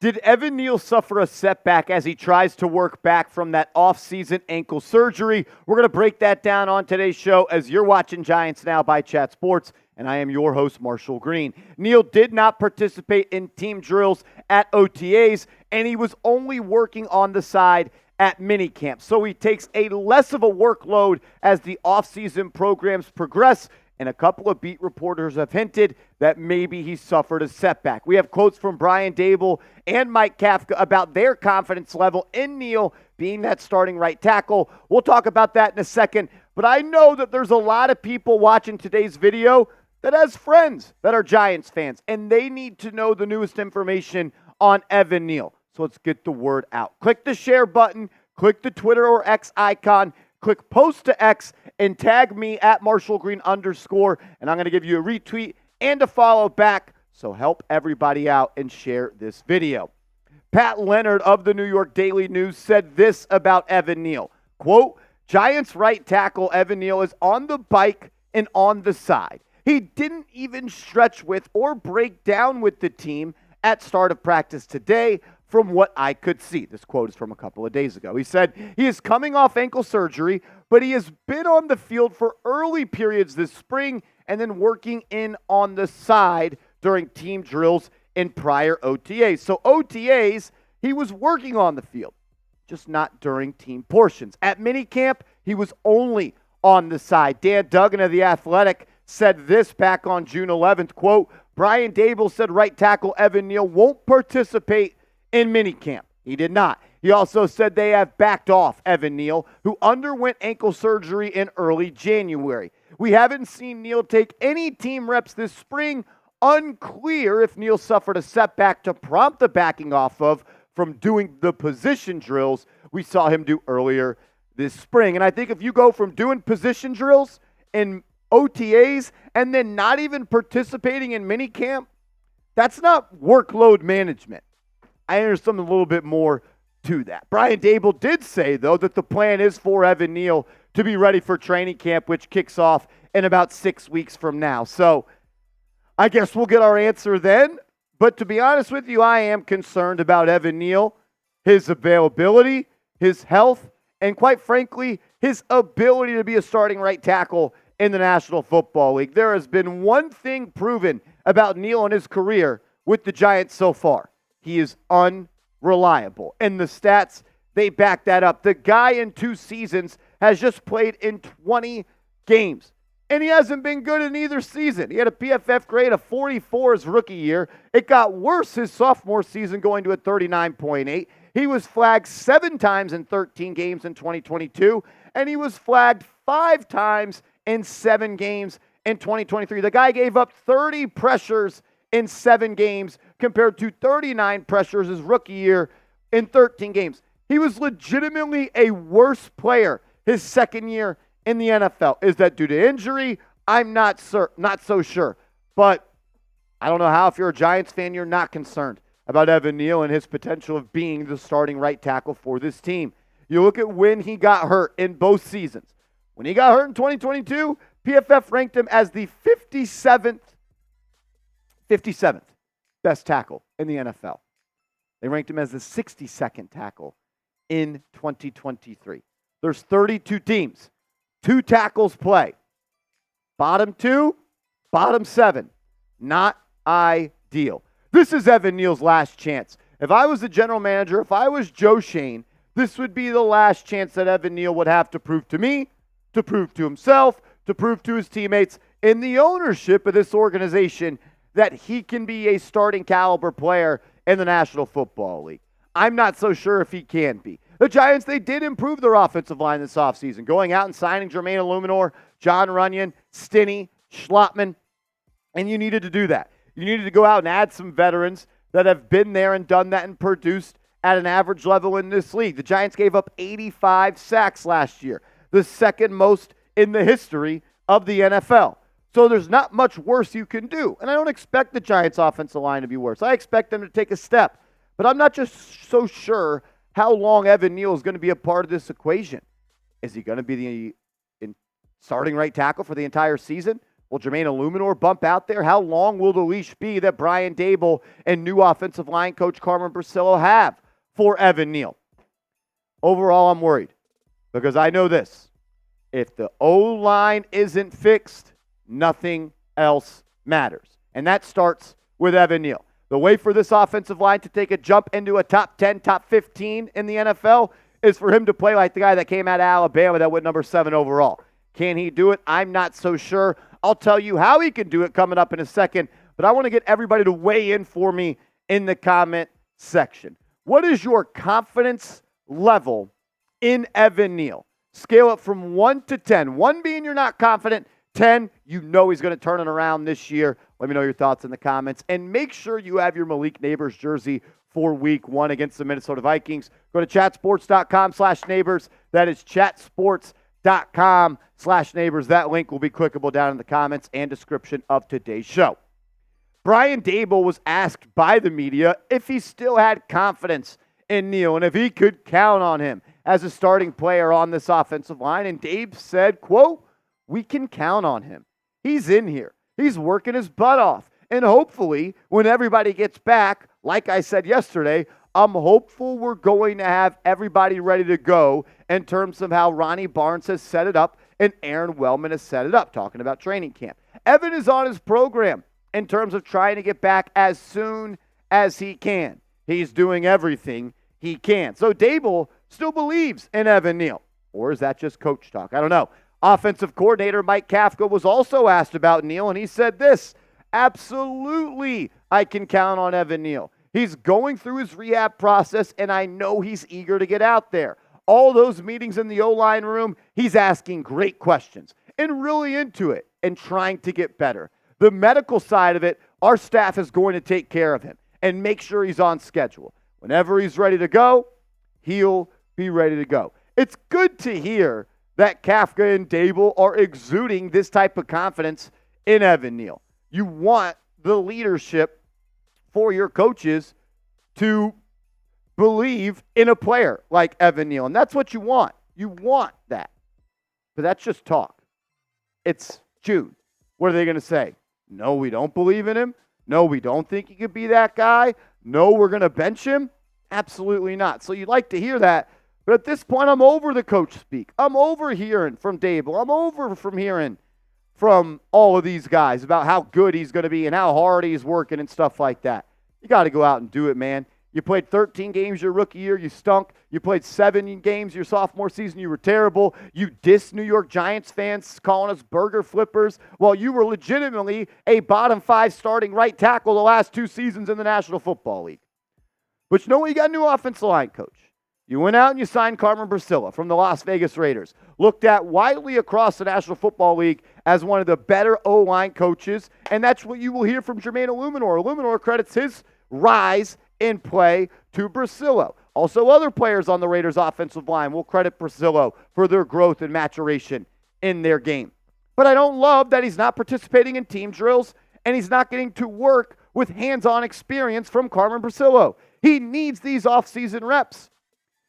Did Evan Neal suffer a setback as he tries to work back from that offseason ankle surgery? We're going to break that down on today's show as you're watching Giants Now by Chat Sports, and I am your host, Marshall Green. Neal did not participate in team drills at OTAs, and he was only working on the side at minicamp. So he takes a less of a workload as the offseason programs progress, and a couple of beat reporters have hinted that maybe he suffered a setback. We have quotes from Brian Daboll and Mike Kafka about their confidence level in Neal being that starting right tackle. We'll talk about that in a second, but I know that there's a lot of people watching today's video that has friends that are Giants fans, and they need to know the newest information on Evan Neal. So let's get the word out. Click the share button, click the Twitter or X icon, click post to X, and tag me at @MarshallGreen_, and I'm going to give you a retweet and a follow back. So help everybody out and share this video. Pat Leonard of the New York Daily News said this about Evan Neal. Quote, Giants right tackle Evan Neal is on the bike and on the side. He didn't even stretch with or break down with the team at start of practice today, from what I could see. This quote is from a couple of days ago. He said, he is coming off ankle surgery, but he has been on the field for early periods this spring and then working in on the side during team drills in prior OTAs. So OTAs, he was working on the field, just not during team portions. At minicamp, he was only on the side. Dan Duggan of The Athletic said this back on June 11th, quote, Brian Daboll said right tackle Evan Neal won't participate in minicamp. He did not. He also said they have backed off Evan Neal, who underwent ankle surgery in early January. We haven't seen Neal take any team reps this spring. Unclear if Neal suffered a setback to prompt the backing off of from doing the position drills we saw him do earlier this spring. And I think if you go from doing position drills in OTAs and then not even participating in minicamp, that's not workload management. I understand a little bit more to that. Brian Daboll did say, though, that the plan is for Evan Neal to be ready for training camp, which kicks off in about 6 weeks from now. So I guess we'll get our answer then. But to be honest with you, I am concerned about Evan Neal, his availability, his health, and quite frankly, his ability to be a starting right tackle in the National Football League. There has been one thing proven about Neal in his career with the Giants so far. He is unreliable. And the stats, they back that up. The guy in 2 seasons has just played in 20 games. And he hasn't been good in either season. He had a PFF grade of 44 his rookie year. It got worse his sophomore season, going to a 39.8. He was flagged 7 times in 13 games in 2022. And he was flagged 5 times in 7 games in 2023. The guy gave up 30 pressures in 7 games compared to 39 pressures his rookie year in 13 games. He was legitimately a worse player his second year in the NFL. Is that due to injury? I'm not so sure. But I don't know how, if you're a Giants fan, you're not concerned about Evan Neal and his potential of being the starting right tackle for this team. You look at when he got hurt in both seasons. When he got hurt in 2022, PFF ranked him as the 57th best tackle in the NFL. They ranked him as the 62nd tackle in 2023. There's 32 teams. 2 tackles play. Bottom 2, bottom 7. Not ideal. This is Evan Neal's last chance. If I was the general manager, if I was Joe Schoen, this would be the last chance that Evan Neal would have to prove to me, to prove to himself, to prove to his teammates, in the ownership of this organization, that he can be a starting caliber player in the National Football League. I'm not so sure if he can be. The Giants, they did improve their offensive line this offseason, going out and signing Jermaine Eluemunor, John Runyon, Stinney, Schlottman, and you needed to do that. You needed to go out and add some veterans that have been there and done that and produced at an average level in this league. The Giants gave up 85 sacks last year, the second most in the history of the NFL. So there's not much worse you can do. And I don't expect the Giants' offensive line to be worse. I expect them to take a step. But I'm not just so sure how long Evan Neal is going to be a part of this equation. Is he going to be the starting right tackle for the entire season? Will Jermaine Eluemunor bump out there? How long will the leash be that Brian Daboll and new offensive line coach Carmen Bricillo have for Evan Neal? Overall, I'm worried because I know this. If the O-line isn't fixed, nothing else matters. And that starts with Evan Neal. The way for this offensive line to take a jump into a top 10, top 15 in the NFL is for him to play like the guy that came out of Alabama that went number 7 overall. Can he do it? I'm not so sure. I'll tell you how he can do it coming up in a second, but I want to get everybody to weigh in for me in the comment section. What is your confidence level in Evan Neal? Scale it from 1 to 10. 1 being you're not confident, 10, you know he's going to turn it around this year. Let me know your thoughts in the comments. And make sure you have your Malik Neighbors jersey for week 1 against the Minnesota Vikings. Go to chatsports.com/neighbors. That is chatsports.com/neighbors. That link will be clickable down in the comments and description of today's show. Brian Daboll was asked by the media if he still had confidence in Neal and if he could count on him as a starting player on this offensive line. And Dave said, quote, "We can count on him. He's in here. He's working his butt off. And hopefully, when everybody gets back, like I said yesterday, I'm hopeful we're going to have everybody ready to go in terms of how Ronnie Barnes has set it up and Aaron Wellman has set it up," talking about training camp. Evan is on his program in terms of trying to get back as soon as he can. He's doing everything he can. So Daboll still believes in Evan Neal. Or is that just coach talk? I don't know. Offensive coordinator Mike Kafka was also asked about Neal, and he said this: "Absolutely, I can count on Evan Neal. He's going through his rehab process, and I know he's eager to get out there. All those meetings in the O-line room, he's asking great questions and really into it and trying to get better. The medical side of it, our staff is going to take care of him and make sure he's on schedule. Whenever he's ready to go, he'll be ready to go." It's good to hear that Kafka and Daboll are exuding this type of confidence in Evan Neal. You want the leadership for your coaches to believe in a player like Evan Neal, and that's what you want. You want that. But that's just talk. It's June. What are they going to say? No, we don't believe in him. No, we don't think he could be that guy. No, we're going to bench him. Absolutely not. So you'd like to hear that. But at this point, I'm over the coach speak. I'm over hearing from Daboll. I'm over from hearing from all of these guys about how good he's going to be and how hard he's working and stuff like that. You got to go out and do it, man. You played 13 games your rookie year, you stunk. You played 7 games your sophomore season, you were terrible. You dissed New York Giants fans, calling us burger flippers, while you were legitimately a bottom 5 starting right tackle the last 2 seasons in the National Football League. But you know what? You got a new offensive line coach. You went out and you signed Carmen Bricillo from the Las Vegas Raiders, looked at widely across the National Football League as one of the better O-line coaches, and that's what you will hear from Jermaine Eluemunor. Eluemunor credits his rise in play to Bricillo. Also, other players on the Raiders' offensive line will credit Bricillo for their growth and maturation in their game. But I don't love that he's not participating in team drills and he's not getting to work with hands-on experience from Carmen Bricillo. He needs these offseason reps.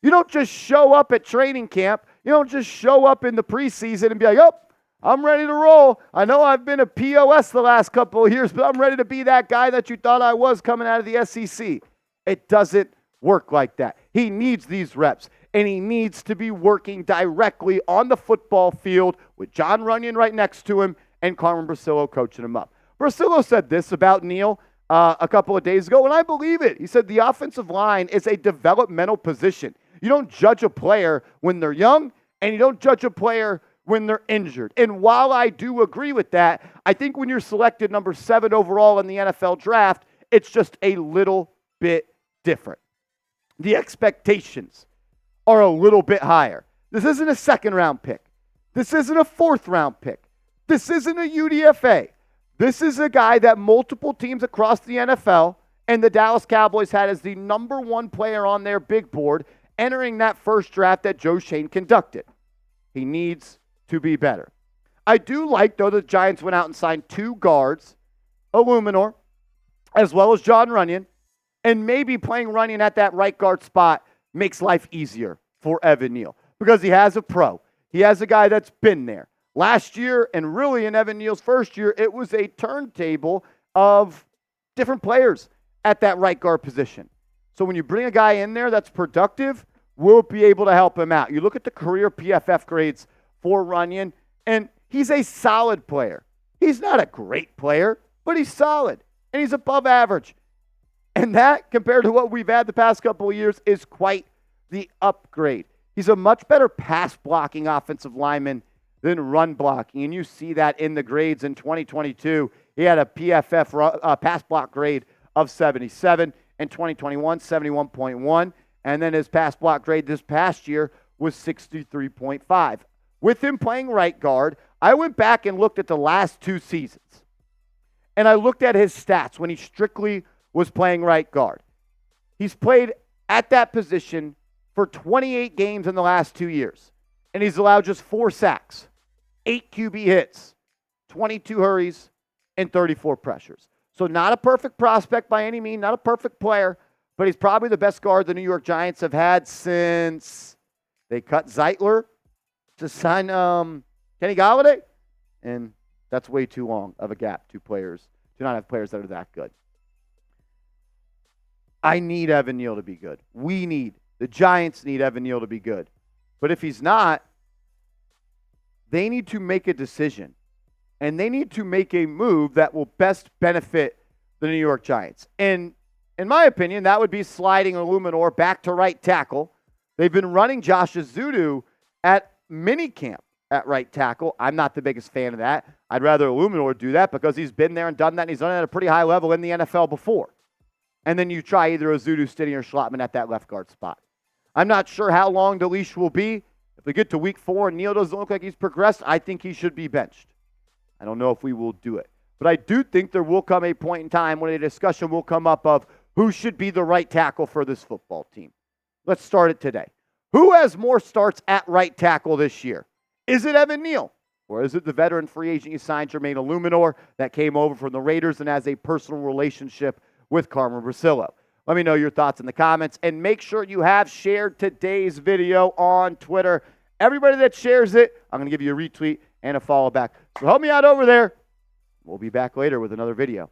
You don't just show up at training camp. You don't just show up in the preseason and be like, "Oh, I'm ready to roll. I know I've been a POS the last couple of years, but I'm ready to be that guy that you thought I was coming out of the SEC." It doesn't work like that. He needs these reps, and he needs to be working directly on the football field with John Runyon right next to him and Carmen Bricillo coaching him up. Bricillo said this about Neal a couple of days ago, and I believe it. He said the offensive line is a developmental position. You don't judge a player when they're young, and you don't judge a player when they're injured. And while I do agree with that, I think when you're selected number 7 overall in the NFL draft, it's just a little bit different. The expectations are a little bit higher. This isn't a second-round pick. This isn't a fourth-round pick. This isn't a UDFA. This is a guy that multiple teams across the NFL and the Dallas Cowboys had as the number 1 player on their big board entering that first draft that Joe Shane conducted. He needs to be better. I do like, though, the Giants went out and signed 2 guards, Eluemunor, as well as John Runyon, and maybe playing Runyon at that right guard spot makes life easier for Evan Neal because he has a pro. He has a guy that's been there. Last year, and really in Evan Neal's first year, it was a turntable of different players at that right guard position. So when you bring a guy in there that's productive, we'll be able to help him out. You look at the career PFF grades for Runyon, and he's a solid player. He's not a great player, but he's solid, and he's above average. And that, compared to what we've had the past couple of years, is quite the upgrade. He's a much better pass-blocking offensive lineman than run-blocking, and you see that in the grades in 2022. He had a PFF pass block grade of 77. In 2021, 71.1. And then his pass block grade this past year was 63.5. With him playing right guard, I went back and looked at the last 2 seasons. And I looked at his stats when he strictly was playing right guard. He's played at that position for 28 games in the last 2 years. And he's allowed just 4 sacks, 8 QB hits, 22 hurries, and 34 pressures. So not a perfect prospect by any means, not a perfect player, but he's probably the best guard the New York Giants have had since they cut Zeitler to sign Kenny Golladay. And that's way too long of a gap. 2 players do not have players that are that good. I need Evan Neal to be good. The Giants need Evan Neal to be good. But if he's not, they need to make a decision. And they need to make a move that will best benefit the New York Giants. And in my opinion, that would be sliding Eluemunor back to right tackle. They've been running Josh Ezeudu at minicamp at right tackle. I'm not the biggest fan of that. I'd rather Eluemunor do that because he's been there and done that, and he's done it at a pretty high level in the NFL before. And then you try either Ezeudu, Stinney, or Schlottman at that left guard spot. I'm not sure how long the leash will be. If we get to week 4 and Neal doesn't look like he's progressed, I think he should be benched. I don't know if we will do it. But I do think there will come a point in time when a discussion will come up of who should be the right tackle for this football team. Let's start it today. Who has more starts at right tackle this year? Is it Evan Neal? Or is it the veteran free agent you signed, Jermaine Eluemunor, that came over from the Raiders and has a personal relationship with Carmen Brasillo? Let me know your thoughts in the comments. And make sure you have shared today's video on Twitter. Everybody that shares it, I'm going to give you a retweet and a follow back. So help me out over there. We'll be back later with another video.